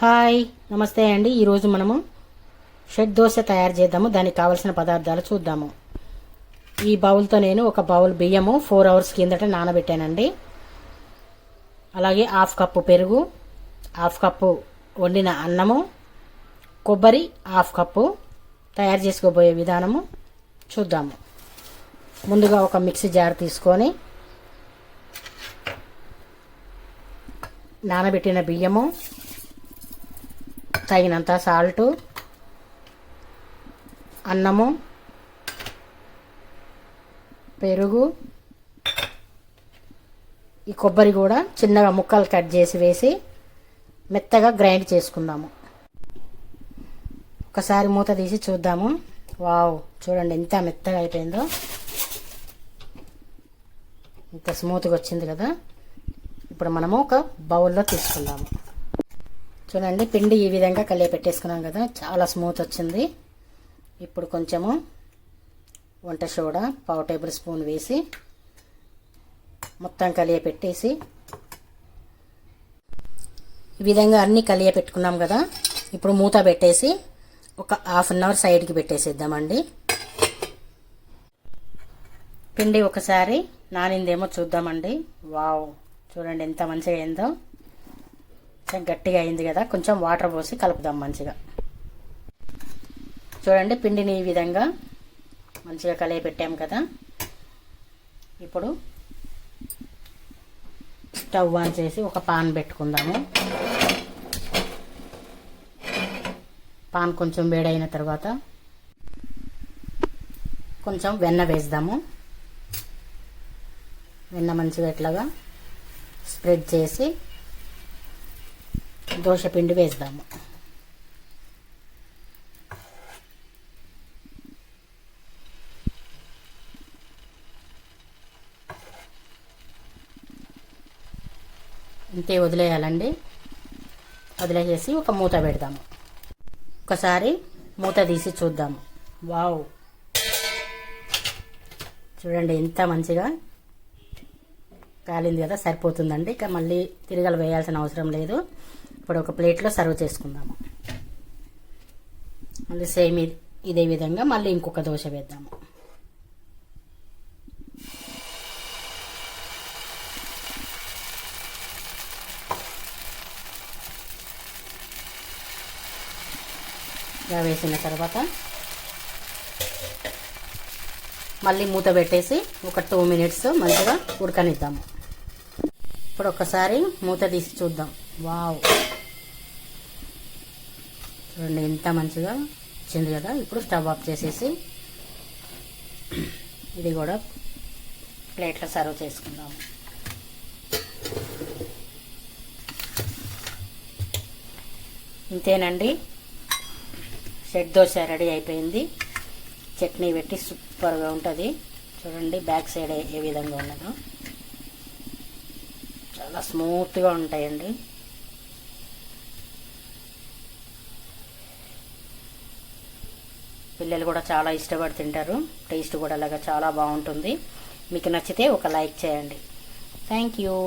Hi, నమస్తే అండి. ఈరోజు మనము షెడ్ దోశ తయారు చేద్దాము. దానికి కావలసిన పదార్థాలు చూద్దాము. ఈ బౌల్తో నేను ఒక బౌల్ బియ్యము 4 అవర్స్ కిందట నానబెట్టానండి. అలాగే హాఫ్ కప్పు పెరుగు, హాఫ్ కప్పు వండిన అన్నము, కొబ్బరి హాఫ్ కప్పు. తయారు చేసుకోబోయే విధానము చూద్దాము. ముందుగా ఒక మిక్సీ జార్ తీసుకొని నానబెట్టిన బియ్యము, తగినంత సాల్టు, అన్నము, పెరుగు, ఈ కొబ్బరి కూడా చిన్నగా ముక్కలు కట్ చేసి వేసి మెత్తగా గ్రైండ్ చేసుకుందాము. ఒకసారి మూత తీసి చూద్దాము. వావ్, చూడండి ఎంత మెత్తగా అయిపోయిందో, ఇంత స్మూత్గా వచ్చింది కదా. ఇప్పుడు మనము ఒక బౌల్లో తీసుకుందాము. చూడండి, పిండి ఈ విధంగా కలియపెట్టేసుకున్నాం కదా, చాలా స్మూత్ వచ్చింది. ఇప్పుడు కొంచెము వంట సోడా 1/2 టేబుల్ స్పూన్ వేసి మొత్తం కలియపెట్టేసి ఈ విధంగా అన్నీ కలియపెట్టుకున్నాం కదా. ఇప్పుడు మూత పెట్టేసి ఒక 1/2 అవర్ సైడ్కి పెట్టేసేద్దామండి. పిండి ఒకసారి నానిందేమో చూద్దామండి. వావ్, చూడండి ఎంత మంచిగా అయిందో. గట్టిగా అయింది కదా, కొంచెం వాటర్ పోసి కలుపుదాం మంచిగా. చూడండి, పిండిని ఈ విధంగా మంచిగా కలిగి పెట్టాము కదా. ఇప్పుడు స్టవ్ ఆన్ చేసి ఒక పాన్ పెట్టుకుందాము. పాన్ కొంచెం వేడైన తర్వాత కొంచెం వెన్న వేద్దాము. వెన్న మంచిగా ఇట్లాగా స్ప్రెడ్ చేసి దోశ పిండి వేద్దాము. ఇంతే వదిలేయాలండి. వదిలేసేసి ఒక మూత పెడదాము. ఒకసారి మూత తీసి చూద్దాము. వావ్, చూడండి ఎంత మంచిగా కాలింది కదా, సరిపోతుందండి. ఇక మళ్ళీ తిరగలు వేయాల్సిన అవసరం లేదు. ఇప్పుడు ఒక ప్లేట్లో సర్వ్ చేసుకుందాము. మళ్ళీ సేమ్ ఇదే విధంగా మళ్ళీ ఇంకొక దోశ వేద్దాము. ఇలా వేసిన తర్వాత మళ్ళీ మూత పెట్టేసి ఒక 2 మినిట్స్ మంచిగా ఉడకనిద్దాము. ఇప్పుడు ఒకసారి మూత తీసి చూద్దాం. వావ్, చూడండి ఎంత మంచిగా వచ్చింది కదా. ఇప్పుడు స్టవ్ ఆఫ్ చేసేసి ఇది కూడా ప్లేట్లో సర్వ్ చేసుకుందాము. ఇంతేనండి, షెడ్ దోశ రెడీ అయిపోయింది. చట్నీ పెట్టి సూపర్గా ఉంటుంది. చూడండి బ్యాక్ సైడ్ ఏ విధంగా ఉన్నదో, చాలా స్మూత్గా ఉంటాయండి. పిల్లలు కూడా చాలా ఇష్టపడి తింటారు. టేస్ట్ కూడా అలాగా చాలా బాగుంటుంది. మీకు నచ్చితే ఒక లైక్ చేయండి. Thank you.